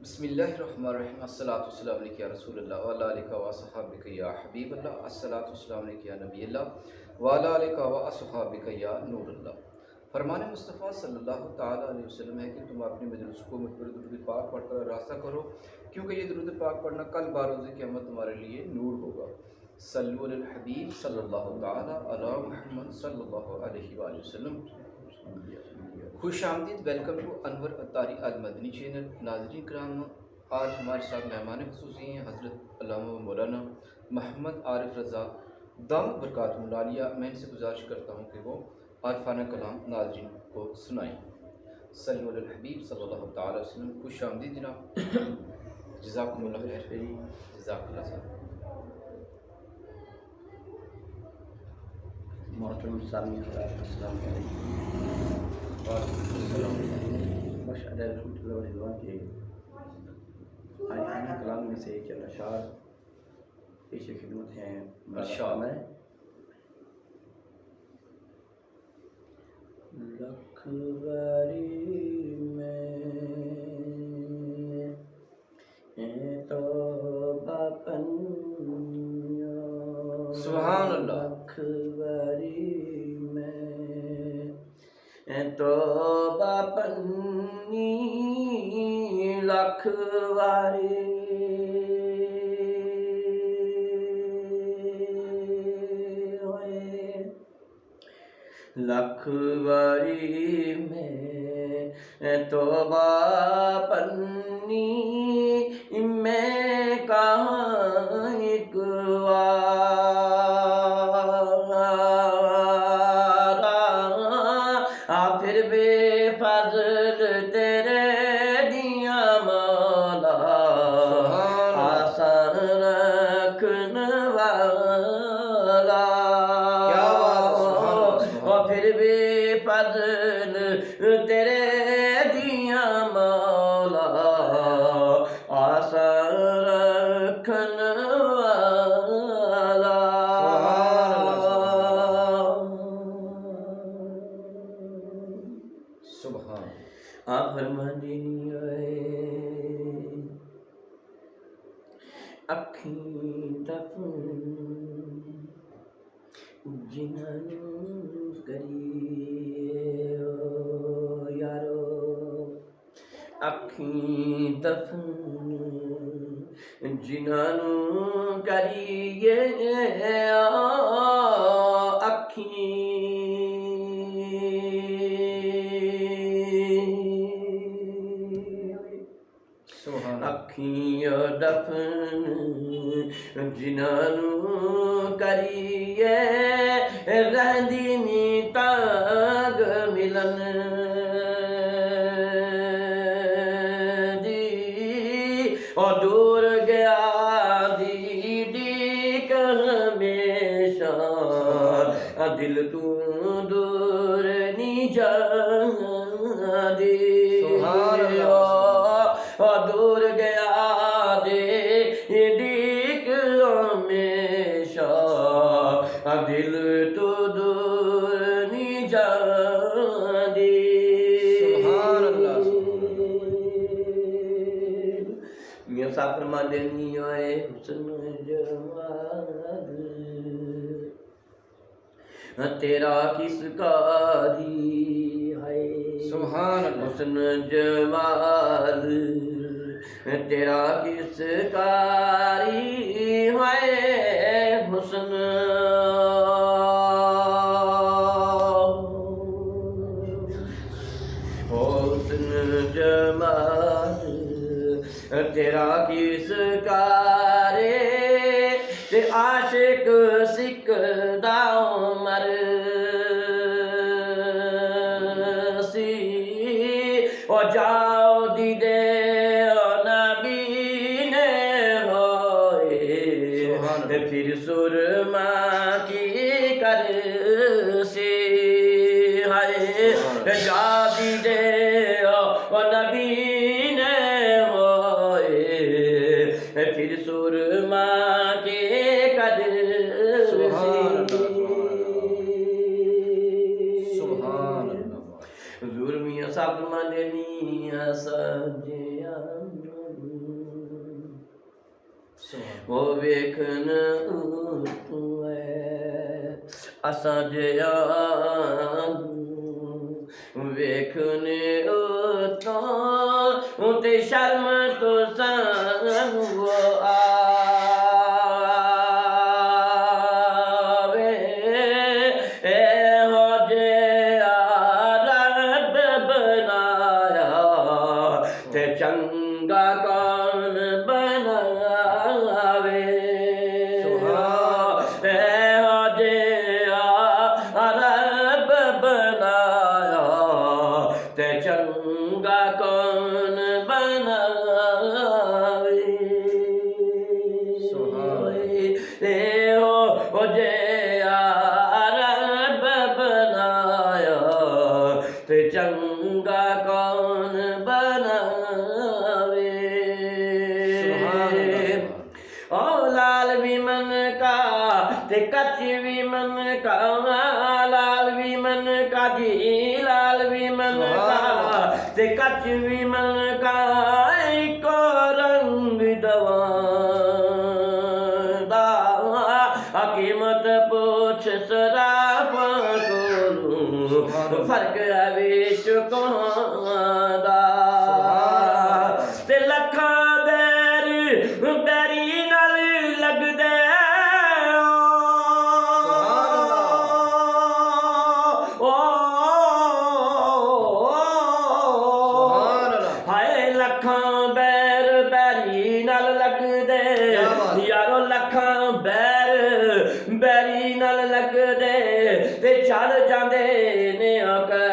बिस्मिल्लाहिर्रहमानिर्रहीम अस्सलातु वस्सलामु अलैका या रसूलल्लाह व अला आलिका व असहाबिका या हबीबल्लाह अस्सलातु वस्सलामु अलैका या नबील्लाह व अला आलिका व असहाबिका या नूरल्लाह। फरमान मुस्तफ़ा सल्लल्लाहु ताला अलैहि वसल्लम है कि तुम अपने मजलिस को मुझ पर दुरूद पाक पढ़कर रास्ता करो, क्योंकि ये दुरूद पाक पढ़ना कल बारोज़ क़यामत तुम्हारे लिए नूर होगा। सल्लु अलल हबीब सल्लल्लाहु ताला अला मुहम्मद सल्लल्लाहु अलैहि वसल्लम। खुश आमदीद, welcome to Anwar Attari Al Madani channel. नाज़रीन कराम, आज हमारे साथ मेहमान ख़ुसूसी हैं हज़रत अल्लामा मौलाना मोहम्मद आरिफ रज़ा दामद बरकातुहू आलिया। मैं इनसे गुजारिश करता हूँ कि वो आरिफाना कलाम नाज़रीन को सुनाएँ। सल्लु अलल हबीब सल्लल्लाहु तआला अलैहि वसल्लम। खुश आमदीद जनाब, जज़ाकुमुल्लाह खैर। जज़ाकल्लाह खैर। मोहतरम सामी अस्सलाम के आरिफाना कलाम में से एक अशार पेश खिदमत हैं। लखवारी में तो बापन सुभान अल्लाह। लखवारी तो बापन्नी लखवारी लखवारी में तो बापन्नी मैं कहाँ एक फिर बेफज़ल तेरे दिया मौला आसान रखने वाला। और फिर बेफज़ल तेरे दिया मौला आसान रखने वाला। आप फरमाते अखीं दफन जिन्हानू करिए ओ यारो अखीं दफन जिन्हानू करिए अखीं अखियों दफन जिन्हानू करिए रहंदी नी ताग मिलन दी और दूर गया दी दी हमेशा दिल तू दूर नी जा दी और दूर गया दे डीक हमेशा दिल तो दूर नहीं जा दे। मियां साहब फरमा देनी है हुस्न जमाल तेरा किस कारी है। सुभान अल्लाह। हुस्न जमाल तेरा किस कारी है। हुस्न जमाल तेरा किस कारी ते आशिक सिकदा उमर सी और जाओ दीदे नबी ने होए फिर सुरमा की कर से है जा दीदे नबी ने होए फिर सुरमा के कर जुर्मिया साब मदनिया सजिया वो वेखन असां जिया वेखने तो ते शर्म तो संग वो आवे ए हो जिया रब बनाया ते चंगा कौन बनावे ए हो जिया रब बनाया ते चंगा कौन बनावे ए हो जिया रब बनाया ते चंगा कौन बनावे ओ लाल भी मन का ते कच भी मन का लाल भी मन का जी लाल भी मन का ते कच भी मन का को रंग दवा कीमत पूछ सरापा को फर्क है विच कोदा ते लखा बैर बैरी नाल लगदे हाय लखा बैर बैरी नाल लगदे यारो लखा बैर बैरी नाल लगदे ते चढ़ जांदे ने अकचे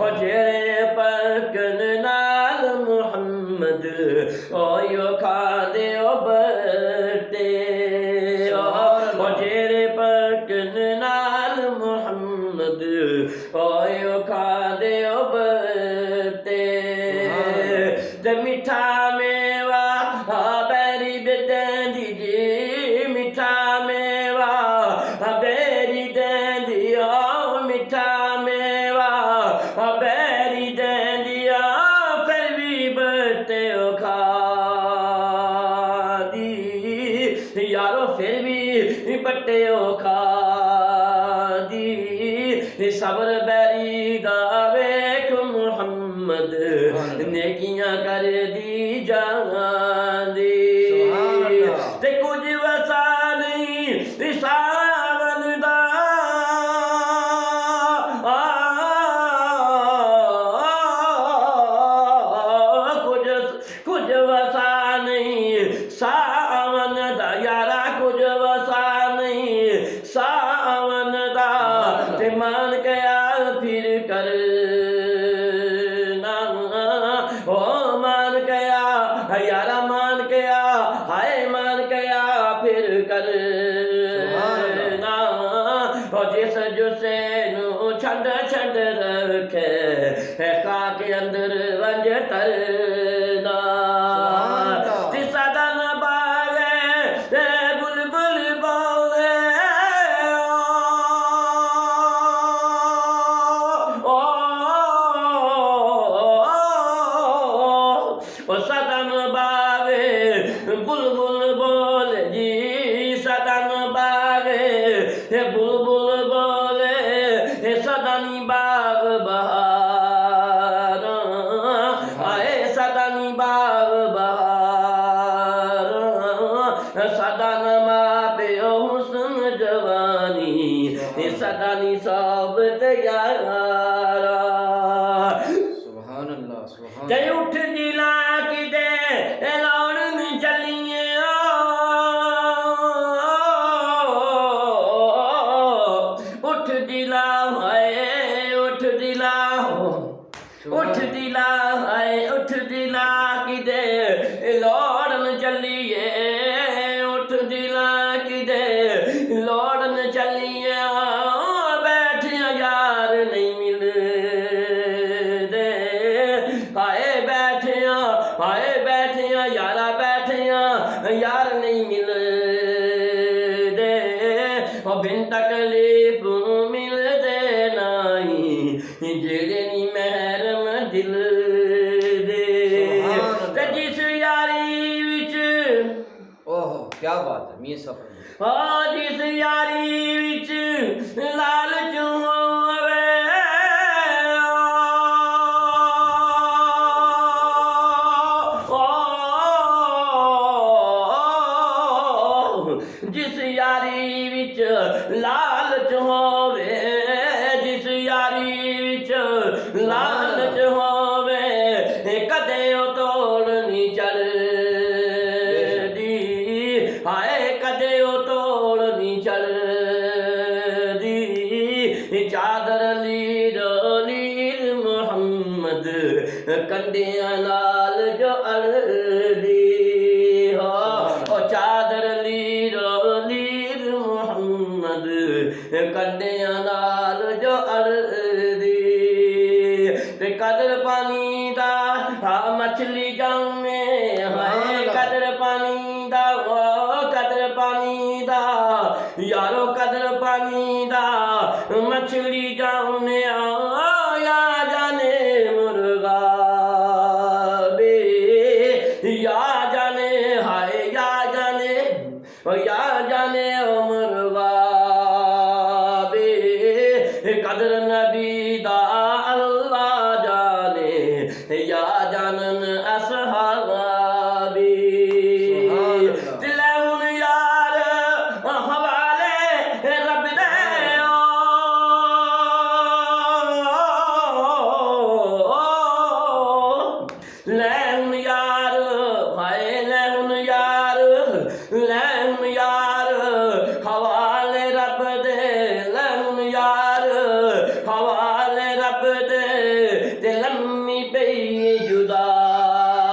ओ जेड़े पकन नाल मुहम्मद ओयो खादे ओ बटे ओ जेड़े पकन नाल मुहम्मद ओयो खादे ओ बटे ते मिठा मेवा बैरी बेदी जी मिठा मेवा बैरी देंदी ओ मिठा मेवा बैरी देंदी ओ फिर भी बटे ओ खादी यारो फिर भी बटे ओ खादी सबर बैरी दा वेख मुहम्मद नेकियां कर दी जांदी ते कुछ वसा नहीं सावन दा कुछ वसा नहीं सावन दा यारा कुछ वसा नहीं सावन दा ते मान गया फिर कर ओ मान गया यारा मान गया हाय मान गया फिर कर ना ओ जिस जुसे नु छंड छंड रखे है खाक अंदर वंज तरना तिसा दन बागे बुलबुल बोले ओ सदन बागे बुलबुल बोले जी सदन बागे बुलबुल बोले सदनी बाग बहार आए सदनी बाग बहार सदन मापे हुस्न जवानी सदनी सब तैयारा ते उठ दिला कि दे लौड़न चलिए उठ दिला है उठ दिला उठ दिला है उठ दिला कि दे लौड़न चलिए उठ दिला कि दे लौड़न चलिए बैठे यार नहीं मिल हाय बैठे यारा बैठे यार नहीं मिल दे बिन तकलीफ मिल दे नहीं जेड़े नी महरम दिल दे जिस यार क्या बात है मियां साहब फरमाइए। जिस यारी विच लालच होवे जिस यारी विच लालच होवे जिस यारी विच लालच होवे कदे ओ तोड़ नहीं चढ़दी हाय कदे ओ तोड़ नहीं चढ़दी चादर लीर लीर मुहम्मद कंडियां नाल जो अड़दी हो चादर लीर लीर मुहम्मद कंडियां नाल जो अड़दी ते कदर पानी दा मछली जामे हाय कदर पानी दा कदर पानी दा यारो कदर पानी दा मछली जामे या जाने मुर्गा बे या जाने हाय या जाने ओ मुर्गा बे कदर नबी दा अल्लाह जाने या जानन असहाबी दिले हुन यार हवाले रब दे लैन यार हाय लैन यार लैन यार हवाले रब दे लैन यार हवाले रब दे ते लम्मी पई जुदाई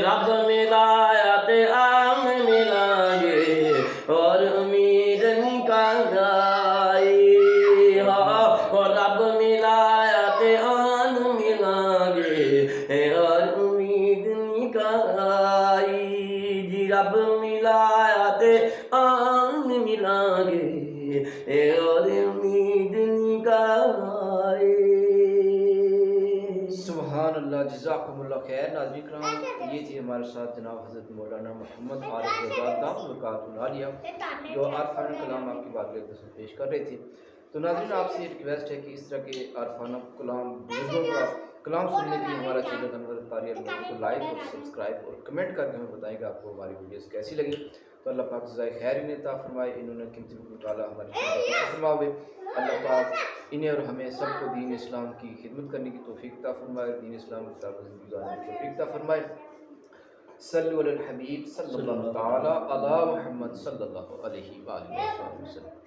रब मिलाया ते आम मिलांगे और उम्मीद निकालाई और रब मिलाया ते आन मिलांगे और उम्मीद निकाई जी रब मिलाया ते आन मिलांगे और उम्मीद निकाई। सुभान अल्लाह जज़ाकुमुल्लाह खैर। नाज़रीन किराम ये थी हमारे साथ जनाब हज़रत मौलाना मोहम्मद आरिफ रज़ा दामत आलिया जो आरफाना कलाम आपकी बात के पेश कर रहे थे। तो नाज़रीन आपसे रिक्वेस्ट है कि इस तरह के आरफाना कलाम बुजुर्गों का कलाम सुनने के लिए हमारा चैनल अनवर तारी को लाइक और सब्सक्राइब और कमेंट करके हमें बताएं कि आपको हमारी वीडियोस कैसी लगी। तो अल्लाह पाक जज़ाए खैर इन्हें अता फरमाए, इन्होंने कीमती मुताला हमारे चैनल पर फरमावे। अल्लाह पाक इन्हें और हमें सबको दीन इस्लाम की खिदमत करने की तौफीक अता फरमाए, दीन इस्लाम की ज़िंदगी गुजारने की तौफीक अता फरमाए। सल्लु अलल हबीब सल्लल्लाहु तआला अला मुहम्मद सल्लल्लाहु अलैहि वसल्लम।